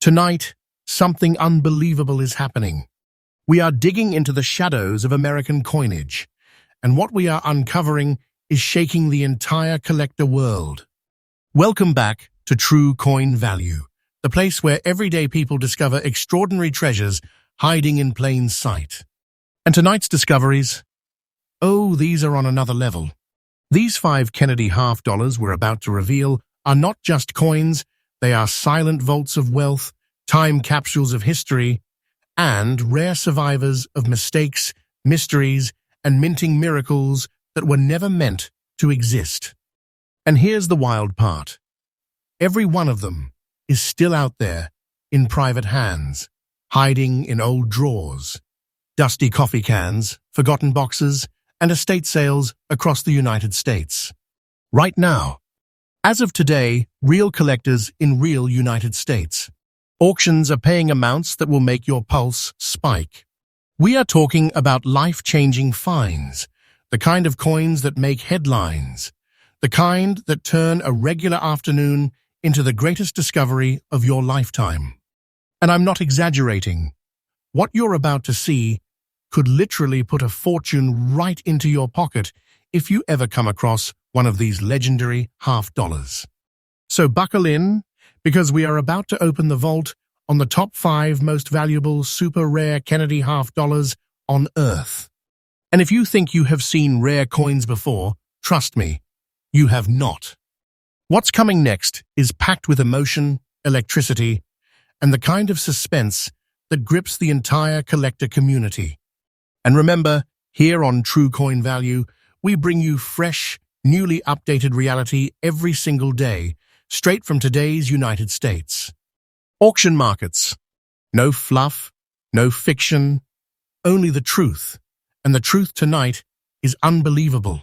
Tonight, something unbelievable is happening. We are digging into the shadows of American coinage, and what we are uncovering is shaking the entire collector world. Welcome back to True Coin Value, the place where everyday people discover extraordinary treasures hiding in plain sight. And tonight's discoveries? Oh, these are on another level. These 5 Kennedy half dollars we're about to reveal are not just coins, they are silent vaults of wealth, time capsules of history, and rare survivors of mistakes, mysteries, and minting miracles that were never meant to exist. And here's the wild part. Every one of them is still out there in private hands, hiding in old drawers, dusty coffee cans, forgotten boxes, and estate sales across the United States. Right now, as of today, real collectors in real United States. Auctions are paying amounts that will make your pulse spike. We are talking about life-changing finds, the kind of coins that make headlines, the kind that turn a regular afternoon into the greatest discovery of your lifetime. And I'm not exaggerating. What you're about to see could literally put a fortune right into your pocket if you ever come across one of these legendary half dollars. So buckle in, because we are about to open the vault on the top 5 most valuable super rare Kennedy half dollars on Earth. And if you think you have seen rare coins before, trust me, you have not. What's coming next is packed with emotion, electricity, and the kind of suspense that grips the entire collector community. And remember, here on True Coin Value, we bring you fresh, newly updated reality every single day, straight from today's United States. Auction markets. No fluff, no fiction, only the truth. And the truth tonight is unbelievable.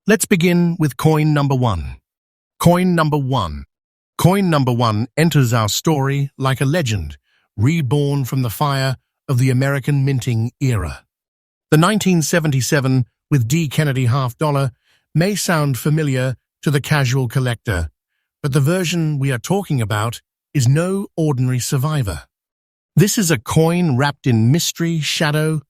Let's begin with coin number 1. Coin number 1. Coin number 1 enters our story like a legend, reborn from the fire of the American minting era. The 1977 with D. Kennedy half dollar may sound familiar to the casual collector, but the version we are talking about is no ordinary survivor. This is a coin wrapped in mystery, shadow,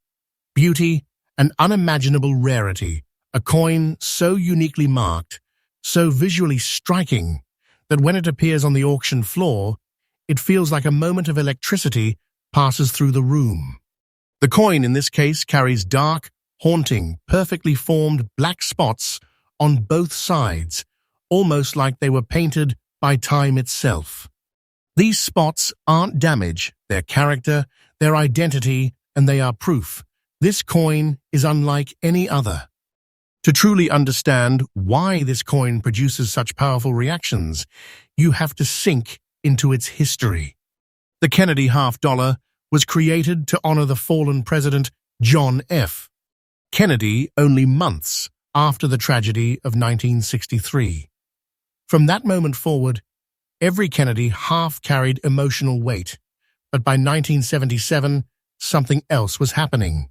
beauty, and unimaginable rarity, a coin so uniquely marked, so visually striking, that when it appears on the auction floor, it feels like a moment of electricity passes through the room. The coin in this case carries dark, haunting, perfectly formed black spots on both sides, almost like they were painted by time itself. These spots aren't damage, they're character, their identity, and they are proof. This coin is unlike any other. To truly understand why this coin produces such powerful reactions, you have to sink into its history. The Kennedy half dollar was created to honor the fallen President John F. Kennedy only months after the tragedy of 1963. From that moment forward, every Kennedy half carried emotional weight, but by 1977, something else was happening.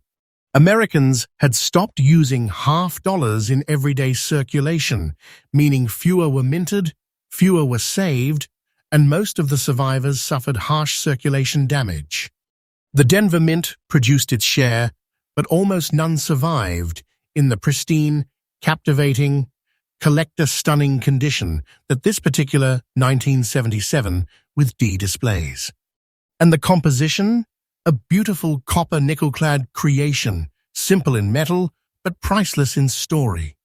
Americans had stopped using half dollars in everyday circulation, meaning fewer were minted, fewer were saved, and most of the survivors suffered harsh circulation damage. The Denver Mint produced its share, but almost none survived in the pristine, captivating, collector-stunning condition that this particular 1977 with D displays. And the composition? A beautiful copper nickel-clad creation, simple in metal, but priceless in story.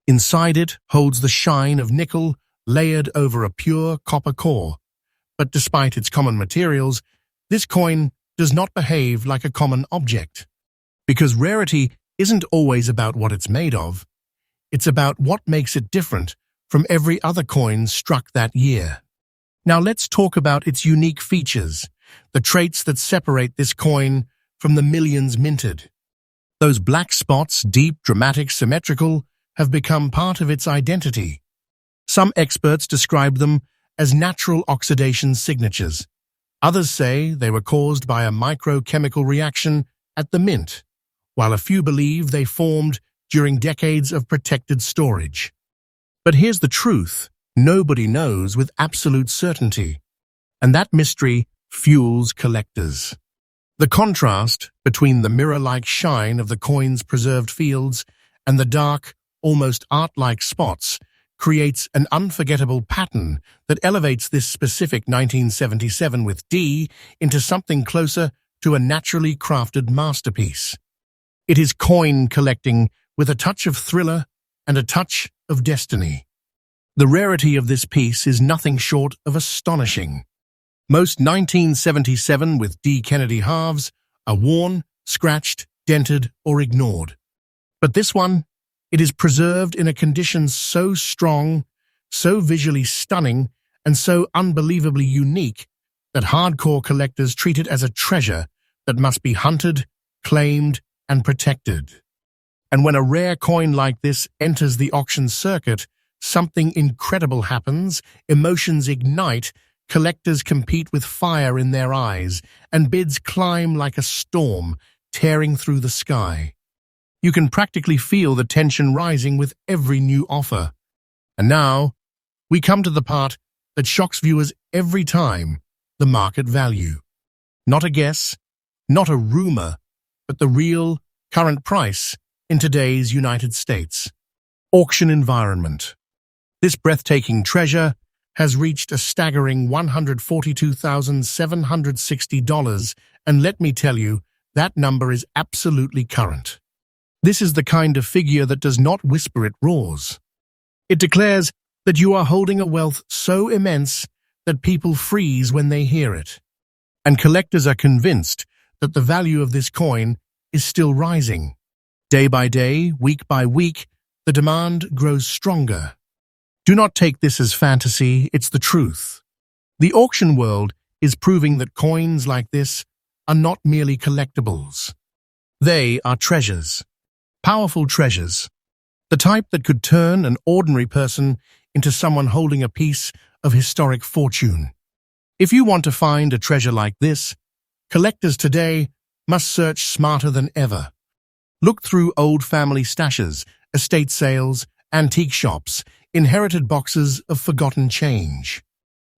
Inside it holds the shine of nickel layered over a pure copper core. But despite its common materials, this coin does not behave like a common object. Because rarity isn't always about what it's made of. It's about what makes it different from every other coin struck that year. Now let's talk about its unique features, the traits that separate this coin from the millions minted. Those black spots, deep, dramatic, symmetrical, have become part of its identity. Some experts describe them as natural oxidation signatures. Others say they were caused by a microchemical reaction at the mint, while a few believe they formed during decades of protected storage. But here's the truth. Nobody knows with absolute certainty. And that mystery fuels collectors. The contrast between the mirror-like shine of the coin's preserved fields and the dark, almost art-like spots creates an unforgettable pattern that elevates this specific 1977 with D into something closer to a naturally crafted masterpiece. It is coin collecting with a touch of thriller and a touch of destiny. The rarity of this piece is nothing short of astonishing. Most 1977 with D Kennedy halves are worn, scratched, dented, or ignored. But this one, it is preserved in a condition so strong, so visually stunning, and so unbelievably unique that hardcore collectors treat it as a treasure that must be hunted, claimed, and protected. And when a rare coin like this enters the auction circuit, something incredible happens, emotions ignite, collectors compete with fire in their eyes, and bids climb like a storm, tearing through the sky. You can practically feel the tension rising with every new offer. And now, we come to the part that shocks viewers every time, the market value. Not a guess, not a rumor, but the real, current price in today's United States. Auction environment. This breathtaking treasure has reached a staggering $142,760, and let me tell you, that number is absolutely current. This is the kind of figure that does not whisper, it roars. It declares that you are holding a wealth so immense that people freeze when they hear it. And collectors are convinced that the value of this coin is still rising. Day by day, week by week, the demand grows stronger. Do not take this as fantasy, it's the truth. The auction world is proving that coins like this are not merely collectibles. They are treasures. Powerful treasures. The type that could turn an ordinary person into someone holding a piece of historic fortune. If you want to find a treasure like this, collectors today must search smarter than ever. Look through old family stashes, estate sales, antique shops, inherited boxes of forgotten change.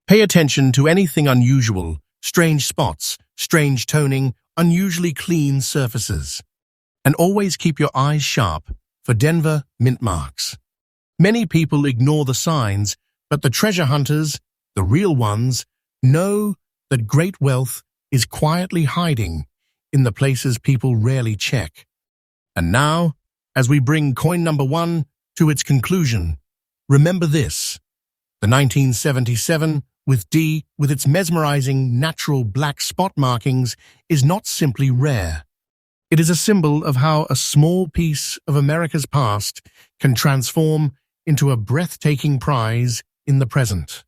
Pay attention to anything unusual, strange spots, strange toning, unusually clean surfaces. And always keep your eyes sharp for Denver mint marks. Many people ignore the signs, but the treasure hunters, the real ones, know that great wealth is quietly hiding in the places people rarely check. And now, as we bring coin number 1 to its conclusion, remember this: the 1977 with D, with its mesmerizing natural black spot markings, is not simply rare. It is a symbol of how a small piece of America's past can transform into a breathtaking prize in the present.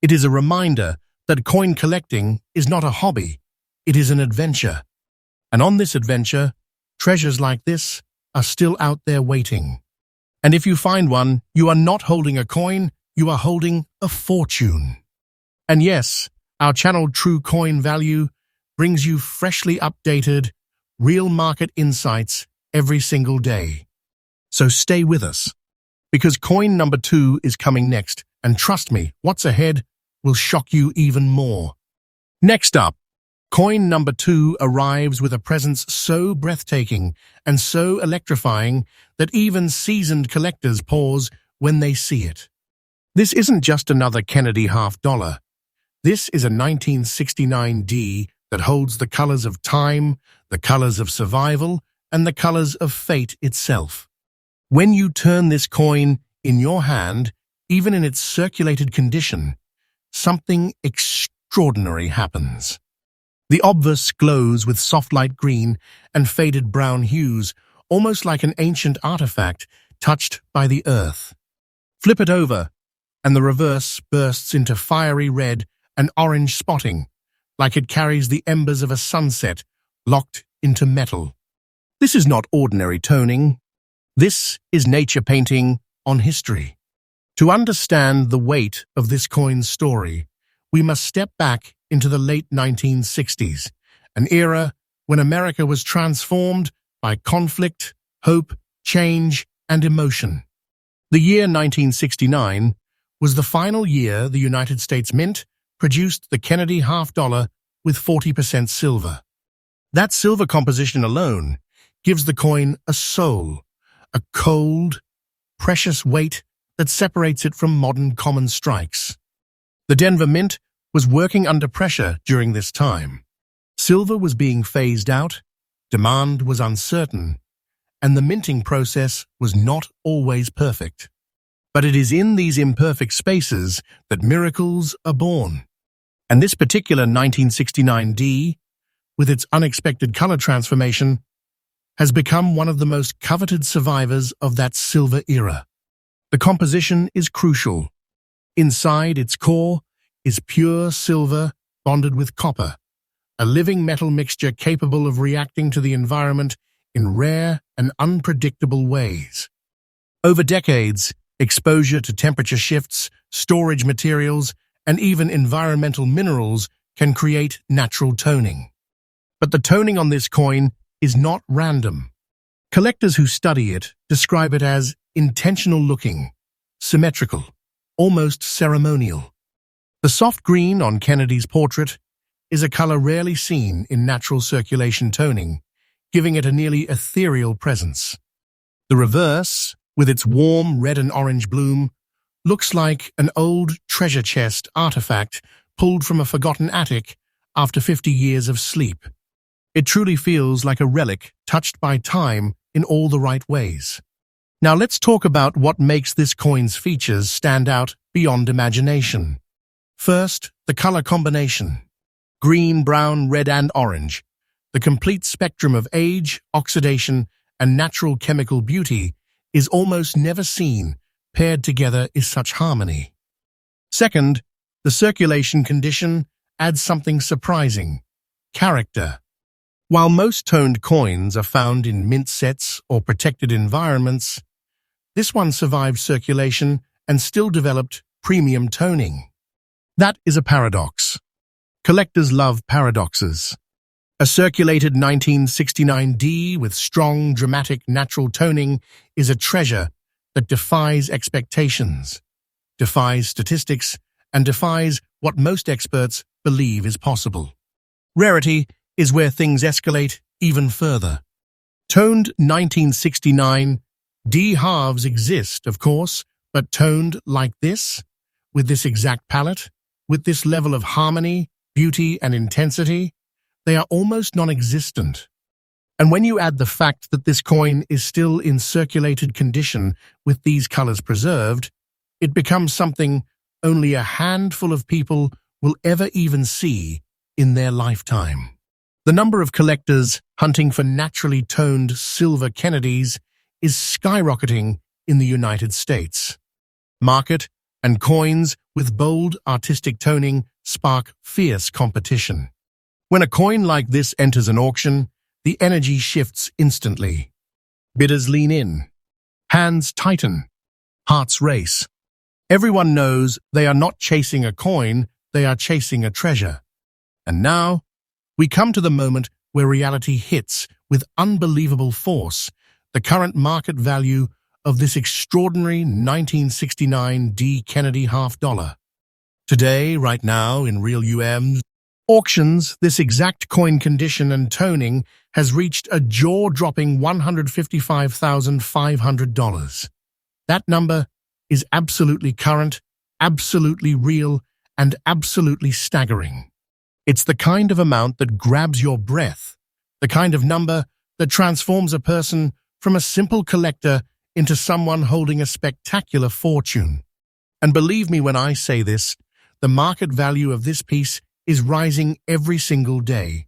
It is a reminder that coin collecting is not a hobby, it is an adventure. And on this adventure, treasures like this are still out there waiting. And if you find one, you are not holding a coin, you are holding a fortune. And yes, our channel True Coin Value brings you freshly updated, real market insights every single day. So stay with us, because coin number 2 is coming next, and trust me, what's ahead will shock you even more. Next up, coin number 2 arrives with a presence so breathtaking and so electrifying that even seasoned collectors pause when they see it. This isn't just another Kennedy half-dollar. This is a 1969 D that holds the colors of time, the colors of survival, and the colors of fate itself. When you turn this coin in your hand, even in its circulated condition, something extraordinary happens. The obverse glows with soft light green and faded brown hues, almost like an ancient artifact touched by the earth. Flip it over, and the reverse bursts into fiery red and orange spotting, like it carries the embers of a sunset locked into metal. This is not ordinary toning. This is nature painting on history. To understand the weight of this coin's story, we must step back into the late 1960s, an era when America was transformed by conflict, hope, change, and emotion. The year 1969 was the final year the United States Mint produced the Kennedy half-dollar with 40% silver. That silver composition alone gives the coin a soul, a cold, precious weight that separates it from modern common strikes. The Denver Mint was working under pressure during this time. Silver was being phased out, demand was uncertain, and the minting process was not always perfect. But it is in these imperfect spaces that miracles are born. And this particular 1969D, with its unexpected color transformation, has become one of the most coveted survivors of that silver era. The composition is crucial. Inside its core is pure silver bonded with copper, a living metal mixture capable of reacting to the environment in rare and unpredictable ways. Over decades, exposure to temperature shifts, storage materials, and even environmental minerals can create natural toning. But the toning on this coin is not random. Collectors who study it describe it as intentional looking, symmetrical, almost ceremonial. The soft green on Kennedy's portrait is a color rarely seen in natural circulation toning, giving it a nearly ethereal presence. The reverse, with its warm red and orange bloom, looks like an old treasure chest artifact pulled from a forgotten attic after 50 years of sleep. It truly feels like a relic touched by time in all the right ways. Now let's talk about what makes this coin's features stand out beyond imagination. First, the color combination. Green, brown, red, and orange. The complete spectrum of age, oxidation, and natural chemical beauty is almost never seen paired together in such harmony. Second, the circulation condition adds something surprising: character. While most toned coins are found in mint sets or protected environments, this one survived circulation and still developed premium toning. That is a paradox. Collectors love paradoxes. A circulated 1969D with strong, dramatic, natural toning is a treasure that defies expectations, defies statistics, and defies what most experts believe is possible. Rarity is where things escalate even further. Toned 1969 D halves exist, of course, but toned like this, with this exact palette, with this level of harmony, beauty, and intensity, they are almost non-existent. And when you add the fact that this coin is still in circulated condition with these colors preserved, it becomes something only a handful of people will ever even see in their lifetime. The number of collectors hunting for naturally toned silver Kennedys is skyrocketing in the United States. Market and coins with bold artistic toning spark fierce competition. When a coin like this enters an auction, the energy shifts instantly. Bidders lean in. Hands tighten. Hearts race. Everyone knows they are not chasing a coin, they are chasing a treasure. And now, we come to the moment where reality hits with unbelievable force the current market value of this extraordinary 1969 D. Kennedy half-dollar. Today, right now, in real auctions, this exact coin condition and toning has reached a jaw-dropping $155,500. That number is absolutely current, absolutely real, and absolutely staggering. It's the kind of amount that grabs your breath, the kind of number that transforms a person from a simple collector into someone holding a spectacular fortune. And believe me when I say this, the market value of this piece is rising every single day.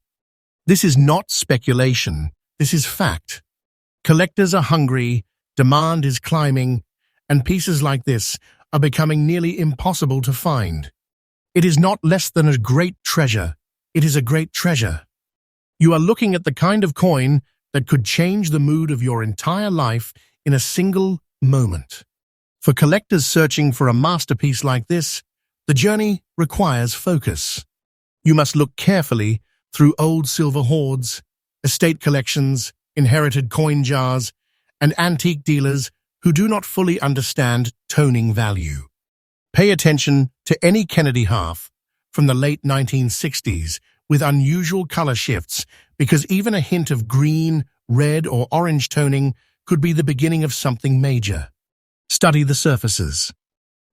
This is not speculation, this is fact. Collectors are hungry, demand is climbing, and pieces like this are becoming nearly impossible to find. It is not less than a great treasure, it is a great treasure. You are looking at the kind of coin that could change the mood of your entire life in a single moment. For collectors searching for a masterpiece like this, the journey requires focus. You must look carefully through old silver hoards, estate collections, inherited coin jars, and antique dealers who do not fully understand toning value. Pay attention to any Kennedy half from the late 1960s with unusual color shifts because even a hint of green, red, or orange toning could be the beginning of something major. Study the surfaces.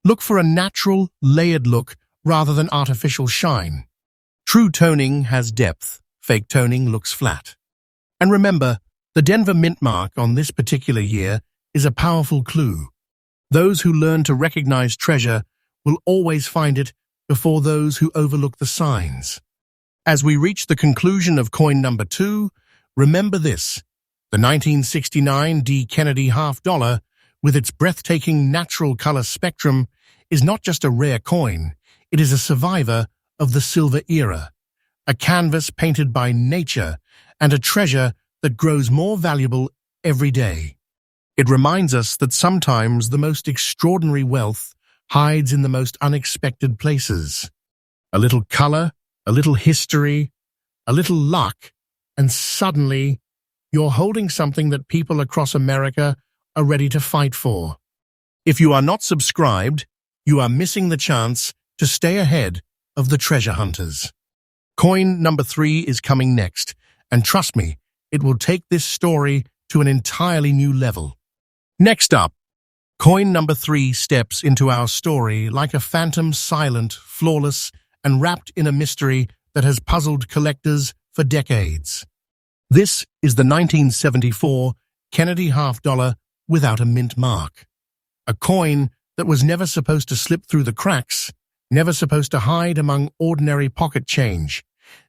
Look for a natural, layered look rather than artificial shine. True toning has depth. Fake toning looks flat. And remember, the Denver mint mark on this particular year is a powerful clue. Those who learn to recognize treasure will always find it before those who overlook the signs. As we reach the conclusion of coin number 2, remember this: the 1969 D. Kennedy $half, with its breathtaking natural color spectrum, is not just a rare coin, it is a survivor of the silver era, a canvas painted by nature and a treasure that grows more valuable every day. It reminds us that sometimes the most extraordinary wealth hides in the most unexpected places. A little color, a little history, a little luck, and suddenly you're holding something that people across America are ready to fight for. If you are not subscribed, you are missing the chance to stay ahead of the treasure hunters. Coin number 3 is coming next, and trust me, it will take this story to an entirely new level. Next up, coin number 3 steps into our story like a phantom, silent, flawless, and wrapped in a mystery that has puzzled collectors for decades. This is the 1974 Kennedy $half without a mint mark. A coin that was never supposed to slip through the cracks, never supposed to hide among ordinary pocket change,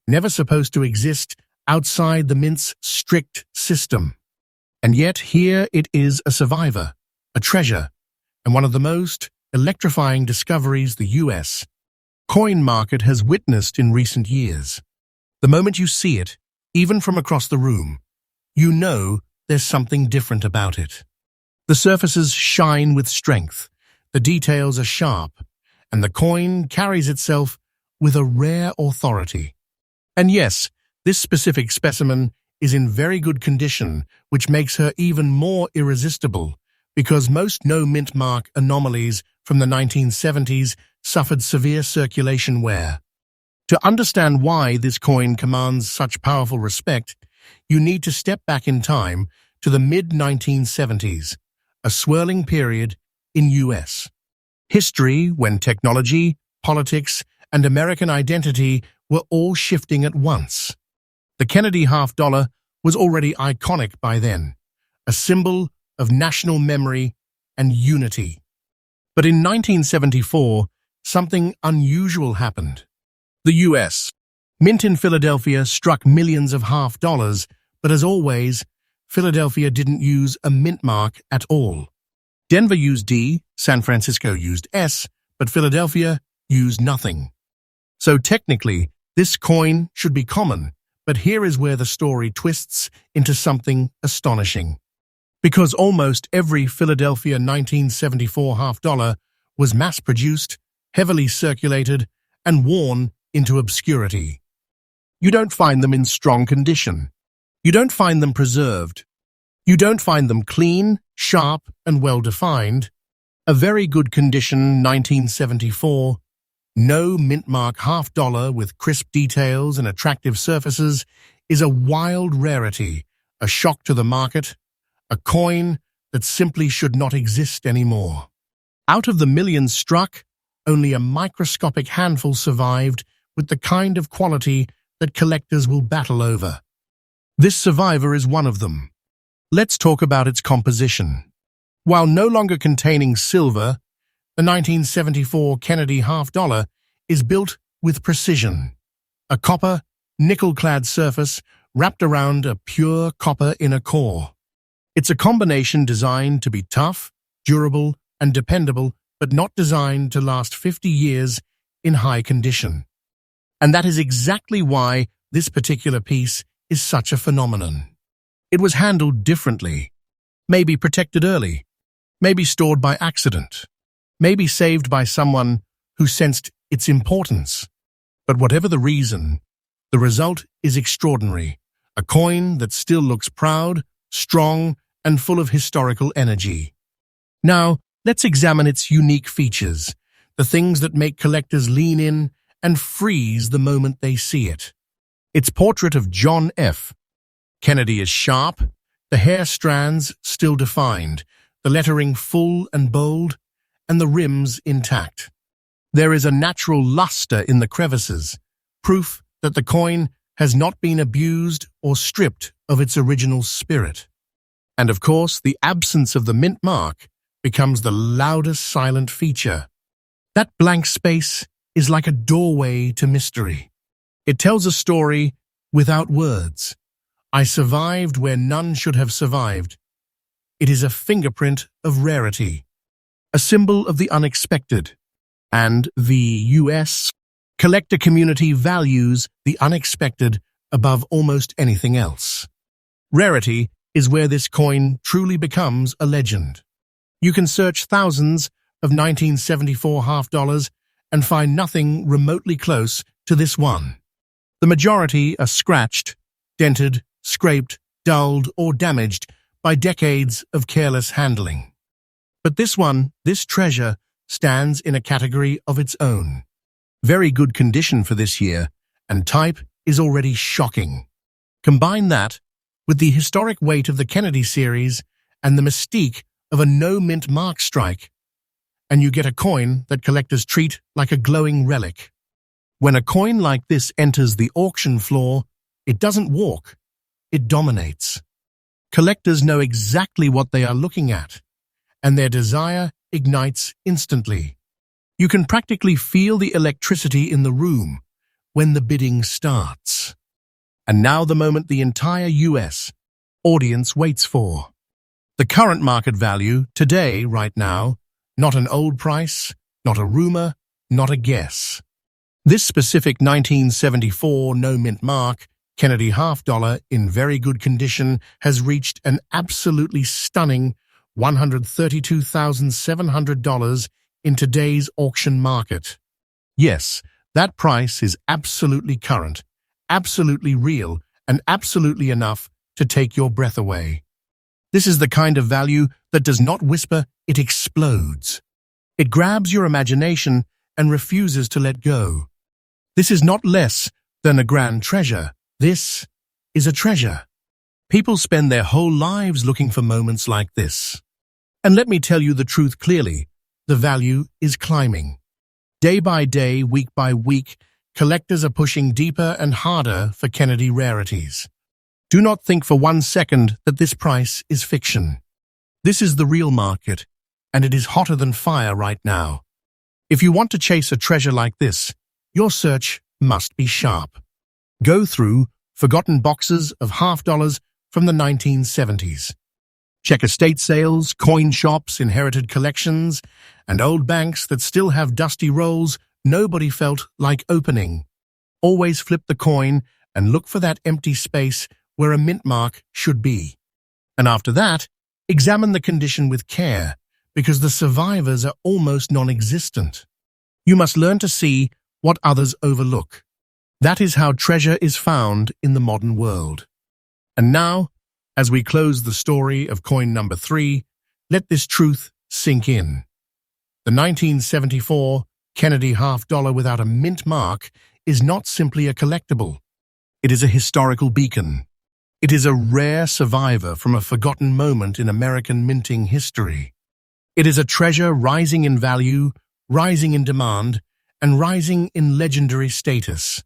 never supposed to exist outside the mint's strict system. And yet here it is, a survivor, a treasure, and one of the most electrifying discoveries the U.S. coin market has witnessed in recent years. The moment you see it, even from across the room, you know there's something different about it. The surfaces shine with strength, the details are sharp, and the coin carries itself with a rare authority. And yes, this specific specimen is in very good condition, which makes her even more irresistible, because most no-mint mark anomalies from the 1970s suffered severe circulation wear. To understand why this coin commands such powerful respect, you need to step back in time to the mid-1970s, a swirling period in U.S. history when technology, politics, and American identity were all shifting at once. The Kennedy $half was already iconic by then, a symbol of national memory and unity. But in 1974, something unusual happened. The U.S. Mint in Philadelphia struck millions of $half, but as always, Philadelphia didn't use a mint mark at all. Denver used D, San Francisco used S, but Philadelphia used nothing. So technically, this coin should be common, but here is where the story twists into something astonishing. Because almost every Philadelphia 1974 $half was mass-produced, heavily circulated, and worn into obscurity. You don't find them in strong condition. You don't find them preserved. You don't find them clean, sharp, and well-defined. A very good condition 1974, no mint mark $half with crisp details and attractive surfaces is a wild rarity, a shock to the market, a coin that simply should not exist anymore. Out of the millions struck, only a microscopic handful survived with the kind of quality that collectors will battle over. This survivor is one of them. Let's talk about its composition. While no longer containing silver, the 1974 Kennedy $half is built with precision. A copper, nickel-clad surface wrapped around a pure copper inner core. It's a combination designed to be tough, durable, and dependable, but not designed to last 50 years in high condition. And that is exactly why this particular piece is such a phenomenon. It was handled differently, maybe protected early, maybe stored by accident, maybe saved by someone who sensed its importance. But whatever the reason, the result is extraordinary, a coin that still looks proud, strong, and full of historical energy. Now, let's examine its unique features, the things that make collectors lean in and freeze the moment they see it. Its portrait of John F. Kennedy is sharp, the hair strands still defined, the lettering full and bold, and the rims intact. There is a natural luster in the crevices, proof that the coin has not been abused or stripped of its original spirit. And of course, the absence of the mint mark becomes the loudest silent feature. That blank space is like a doorway to mystery. It tells a story without words. I survived where none should have survived. It is a fingerprint of rarity, a symbol of the unexpected. And the U.S. collector community values the unexpected above almost anything else. Rarity is where this coin truly becomes a legend. You can search thousands of 1974 half dollars and find nothing remotely close to this one. The majority are scratched, dented, scraped, dulled, or damaged by decades of careless handling. But this one, this treasure, stands in a category of its own. Very good condition for this year, and type is already shocking. Combine that with the historic weight of the Kennedy series and the mystique of a no-mint mark strike, and you get a coin that collectors treat like a glowing relic. When a coin like this enters the auction floor, it doesn't walk, it dominates. Collectors know exactly what they are looking at, and their desire ignites instantly. You can practically feel the electricity in the room when the bidding starts. And now the moment the entire US audience waits for. The current market value, today, right now, not an old price, not a rumor, not a guess. This specific 1974 no-mint mark, Kennedy half dollar in very good condition, has reached an absolutely stunning $132,700 in today's auction market. Yes, that price is absolutely current, absolutely real, and absolutely enough to take your breath away. This is the kind of value that does not whisper, it explodes. It grabs your imagination and refuses to let go. This is not less than a grand treasure. This is a treasure. People spend their whole lives looking for moments like this. And let me tell you the truth clearly, the value is climbing. Day by day, week by week, collectors are pushing deeper and harder for Kennedy rarities. Do not think for 1 second that this price is fiction. This is the real market, and it is hotter than fire right now. If you want to chase a treasure like this, your search must be sharp. Go through forgotten boxes of half dollars from the 1970s. Check estate sales, coin shops, inherited collections, and old banks that still have dusty rolls nobody felt like opening. Always flip the coin and look for that empty space where a mint mark should be. And after that, examine the condition with care, because the survivors are almost non-existent. You must learn to see what others overlook. That is how treasure is found in the modern world. And now, as we close the story of coin number 3, let this truth sink in. The 1974 Kennedy half dollar without a mint mark is not simply a collectible. It is a historical beacon. It is a rare survivor from a forgotten moment in American minting history. It is a treasure rising in value, rising in demand, and rising in legendary status.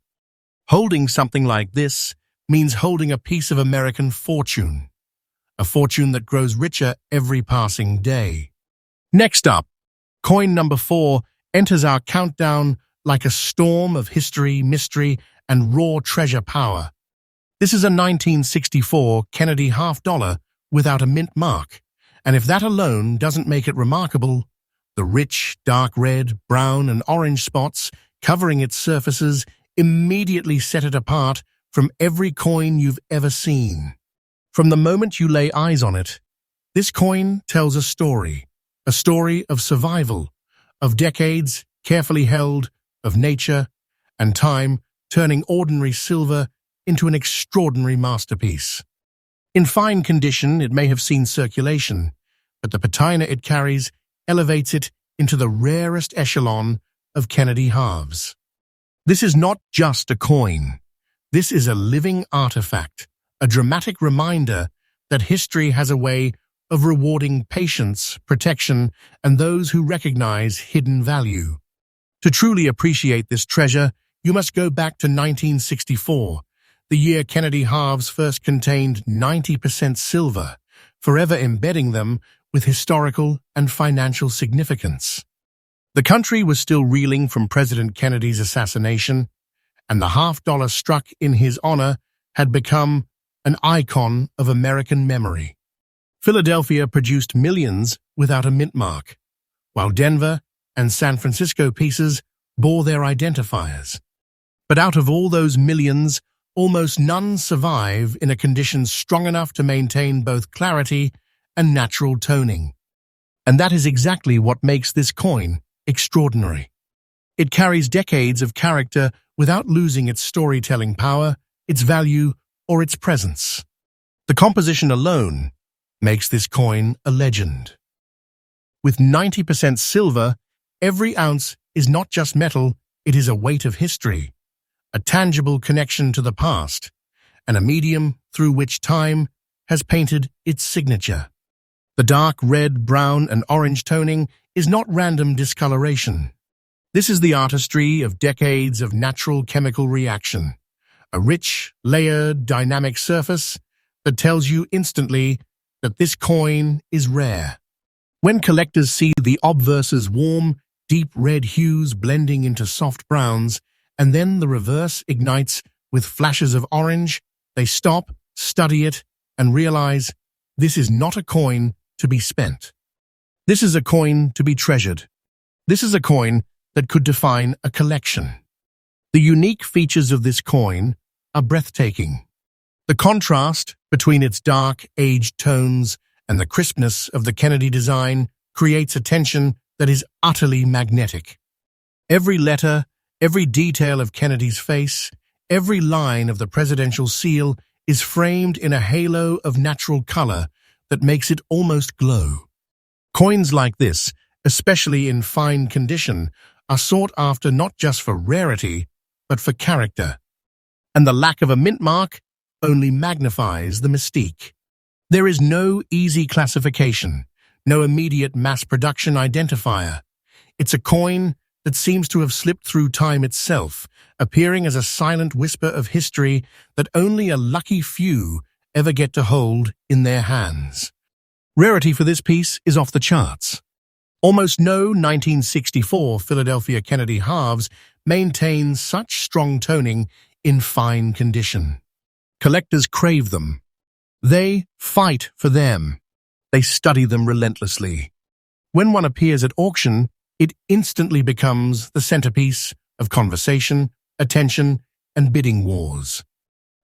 Holding something like this means holding a piece of American fortune, a fortune that grows richer every passing day. Next up, coin number 4 enters our countdown like a storm of history, mystery, and raw treasure power. This is a 1964 Kennedy half dollar without a mint mark, and if that alone doesn't make it remarkable, the rich, dark red, brown, and orange spots covering its surfaces immediately set it apart from every coin you've ever seen. From the moment you lay eyes on it, this coin tells a story of survival, of decades carefully held, of nature and time turning ordinary silver into an extraordinary masterpiece. In fine condition, it may have seen circulation, but the patina it carries elevates it into the rarest echelon of Kennedy halves. This is not just a coin. This is a living artifact, a dramatic reminder that history has a way of rewarding patience, protection, and those who recognize hidden value. To truly appreciate this treasure, you must go back to 1964, the year Kennedy halves first contained 90% silver, forever embedding them with historical and financial significance. The country was still reeling from President Kennedy's assassination, and the half-dollar struck in his honor had become an icon of American memory. Philadelphia produced millions without a mint mark, while Denver and San Francisco pieces bore their identifiers. But out of all those millions, almost none survive in a condition strong enough to maintain both clarity and natural toning. And that is exactly what makes this coin extraordinary. It carries decades of character without losing its storytelling power, its value, or its presence. The composition alone makes this coin a legend. With 90% silver, every ounce is not just metal, it is a weight of history, a tangible connection to the past, and a medium through which time has painted its signature. The dark red, brown, and orange toning is not random discoloration. This is the artistry of decades of natural chemical reaction, a rich, layered, dynamic surface that tells you instantly that this coin is rare. When collectors see the obverse's warm, deep red hues blending into soft browns, and then the reverse ignites with flashes of orange, they stop, study it, and realize this is not a coin to be spent. This is a coin to be treasured. This is a coin that could define a collection. The unique features of this coin are breathtaking. The contrast between its dark, aged tones and the crispness of the Kennedy design creates a tension that is utterly magnetic. Every letter, every detail of Kennedy's face, every line of the presidential seal is framed in a halo of natural color that makes it almost glow. Coins like this, especially in fine condition, are sought after not just for rarity, but for character. And the lack of a mint mark only magnifies the mystique. There is no easy classification, no immediate mass production identifier. It's a coin that seems to have slipped through time itself, appearing as a silent whisper of history that only a lucky few ever get to hold in their hands. Rarity for this piece is off the charts. Almost no 1964 Philadelphia Kennedy halves maintain such strong toning in fine condition. Collectors crave them. They fight for them. They study them relentlessly. When one appears at auction, it instantly becomes the centerpiece of conversation, attention, and bidding wars.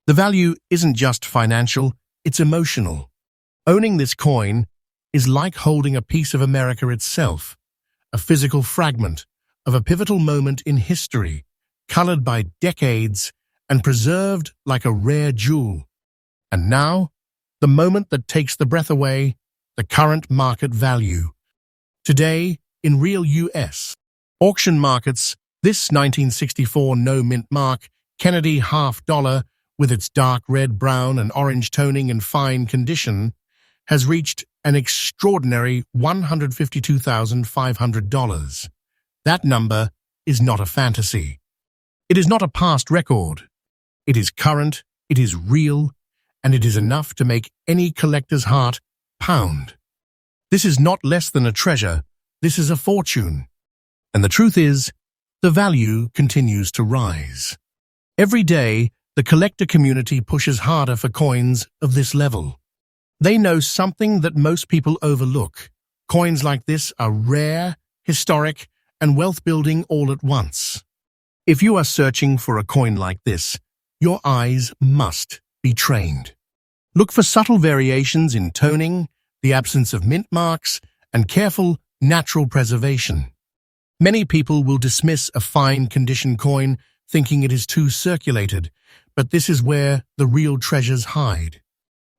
The value isn't just financial, it's emotional. Owning this coin is like holding a piece of America itself, a physical fragment of a pivotal moment in history, colored by decades and preserved like a rare jewel. And now, the moment that takes the breath away, the current market value. Today, in real U.S. auction markets, this 1964 no-mint mark, Kennedy half-dollar, with its dark red, brown, and orange toning in fine condition, has reached an extraordinary $152,500. That number is not a fantasy. It is not a past record. It is current, it is real, and it is enough to make any collector's heart pound. This is not less than a treasure, this is a fortune. And the truth is, the value continues to rise. Every day, the collector community pushes harder for coins of this level. They know something that most people overlook. Coins like this are rare, historic, and wealth-building all at once. If you are searching for a coin like this, your eyes must be trained. Look for subtle variations in toning, the absence of mint marks, and careful, natural preservation. Many people will dismiss a fine condition coin thinking it is too circulated, but this is where the real treasures hide.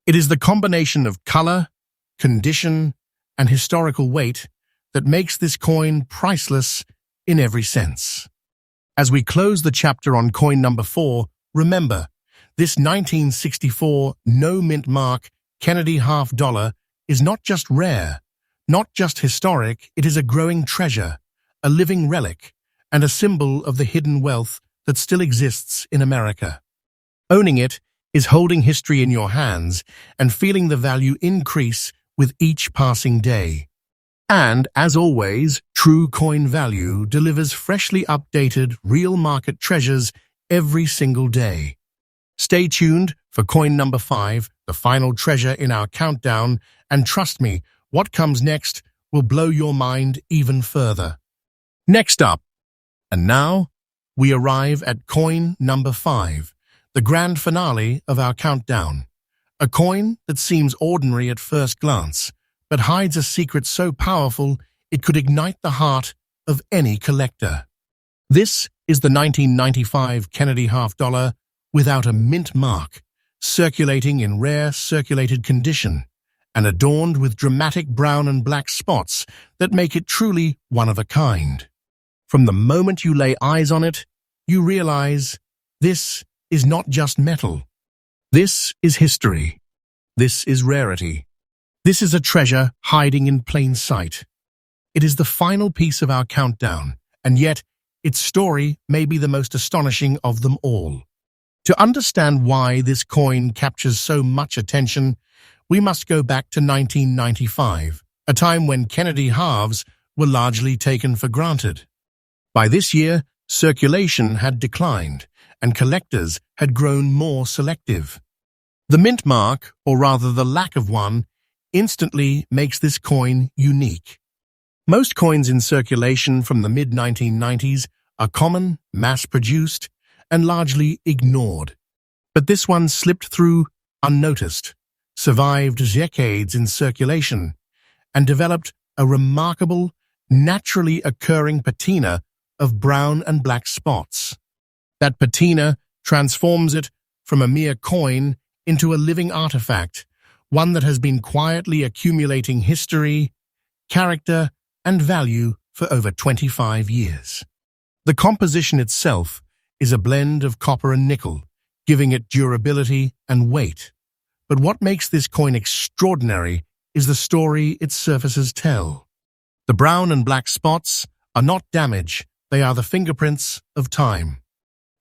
It is the combination of color, condition, and historical weight that makes this coin priceless in every sense. As we close the chapter on coin number 4, remember, This 1964 no-mint mark Kennedy half-dollar is not just rare, not just historic, it is a growing treasure, a living relic, and a symbol of the hidden wealth that still exists in America. Owning it is holding history in your hands and feeling the value increase with each passing day. And, as always, True Coin Value delivers freshly updated, real market treasures every single day. Stay tuned for coin number 5, the final treasure in our countdown, and trust me, what comes next will blow your mind even further. Next up, and now, we arrive at coin number 5, the grand finale of our countdown. A coin that seems ordinary at first glance, but hides a secret so powerful it could ignite the heart of any collector. This is the 1995 Kennedy half-dollar without a mint mark, circulating in rare circulated condition, and adorned with dramatic brown and black spots that make it truly one of a kind. From the moment you lay eyes on it, you realize this is not just metal. This is history. This is rarity. This is a treasure hiding in plain sight. It is the final piece of our countdown, and yet its story may be the most astonishing of them all. To understand why this coin captures so much attention, we must go back to 1995, a time when Kennedy halves were largely taken for granted. By this year, circulation had declined, and collectors had grown more selective. The mint mark, or rather the lack of one, instantly makes this coin unique. Most coins in circulation from the mid-1990s are common, mass-produced, and largely ignored. But this one slipped through unnoticed, survived decades in circulation, and developed a remarkable, naturally occurring patina of brown and black spots. That patina transforms it from a mere coin into a living artifact, one that has been quietly accumulating history, character, and value for over 25 years. The composition itself is a blend of copper and nickel, giving it durability and weight. But what makes this coin extraordinary is the story its surfaces tell. The brown and black spots are not damage, they are the fingerprints of time.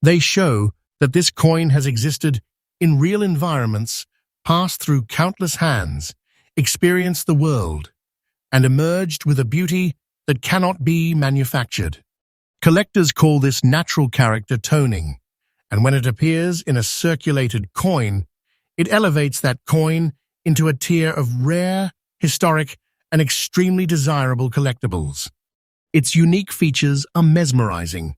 They show that this coin has existed in real environments, passed through countless hands, experienced the world, and emerged with a beauty that cannot be manufactured. Collectors call this natural character toning, and when it appears in a circulated coin, it elevates that coin into a tier of rare, historic, and extremely desirable collectibles. Its unique features are mesmerizing.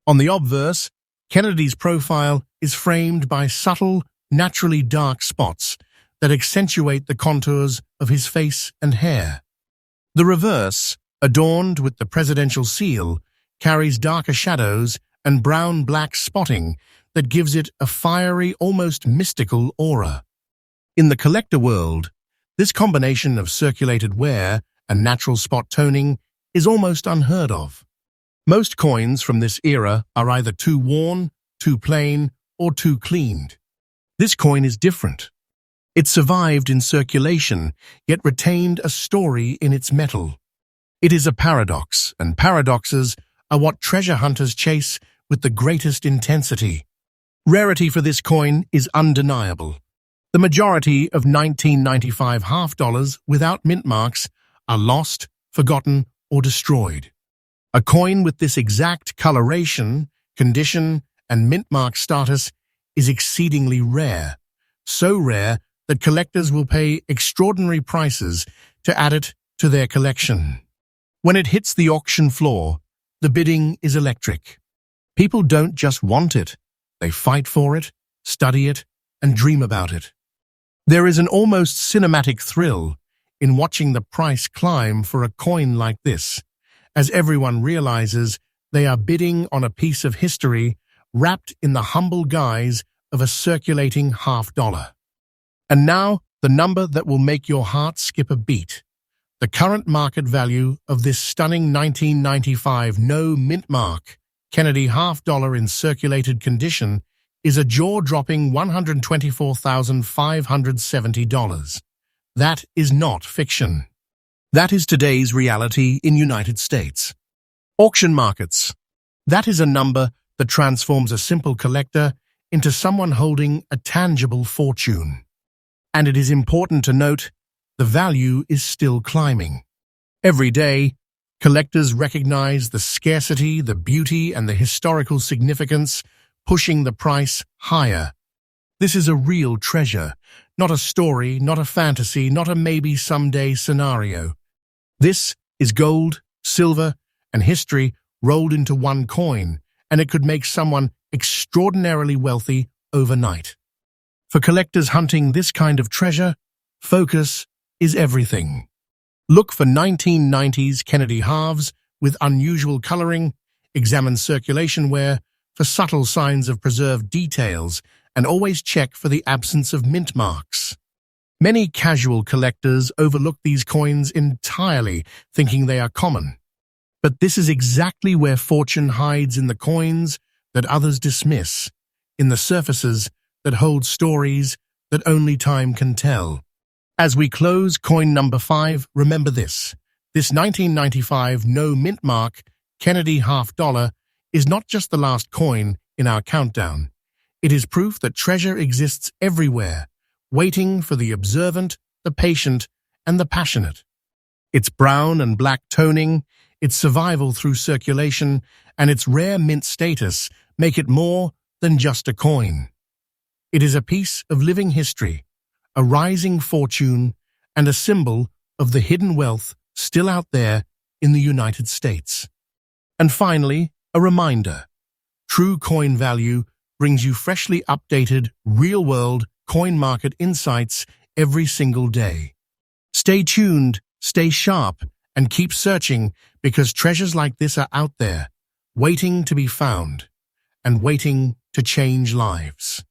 On the obverse, Kennedy's profile is framed by subtle, naturally dark spots that accentuate the contours of his face and hair. The reverse, adorned with the presidential seal, carries darker shadows and brown-black spotting that gives it a fiery, almost mystical aura. In the collector world, this combination of circulated wear and natural spot toning is almost unheard of. Most coins from this era are either too worn, too plain, or too cleaned. This coin is different. It survived in circulation, yet retained a story in its metal. It is a paradox, and paradoxes are what treasure hunters chase with the greatest intensity. Rarity for this coin is undeniable. The majority of 1995 half-dollars without mint marks are lost, forgotten, or destroyed. A coin with this exact coloration, condition, and mint mark status is exceedingly rare, so rare that collectors will pay extraordinary prices to add it to their collection. When it hits the auction floor, the bidding is electric. People don't just want it, they fight for it, study it, and dream about it. There is an almost cinematic thrill in watching the price climb for a coin like this, as everyone realizes they are bidding on a piece of history wrapped in the humble guise of a circulating half-dollar. And now, the number that will make your heart skip a beat. The current market value of this stunning 1995 no mint mark Kennedy half-dollar in circulated condition is a jaw-dropping $124,570. That is not fiction. That is today's reality in United States. Auction markets. That is a number that transforms a simple collector into someone holding a tangible fortune. And it is important to note, the value is still climbing. Every day, collectors recognize the scarcity, the beauty, and the historical significance, pushing the price higher. This is a real treasure, not a story, not a fantasy, not a maybe someday scenario. This is gold, silver, and history rolled into one coin, and it could make someone extraordinarily wealthy overnight. For collectors hunting this kind of treasure, focus is everything. Look for 1990s Kennedy halves with unusual coloring, examine circulation wear for subtle signs of preserved details, and always check for the absence of mint marks. Many casual collectors overlook these coins entirely, thinking they are common. But this is exactly where fortune hides, in the coins that others dismiss, in the surfaces that hold stories that only time can tell. As we close coin number 5, remember this. This 1995 no mint mark Kennedy $50 is not just the last coin in our countdown. It is proof that treasure exists everywhere, waiting for the observant, the patient, and the passionate. Its brown and black toning, its survival through circulation, and its rare mint status make it more than just a coin. It is a piece of living history, a rising fortune, and a symbol of the hidden wealth still out there in the United States. And finally, a reminder. True Coin Value brings you freshly updated, real-world coin market insights every single day. Stay tuned, stay sharp, and keep searching, because treasures like this are out there, waiting to be found, and waiting to change lives.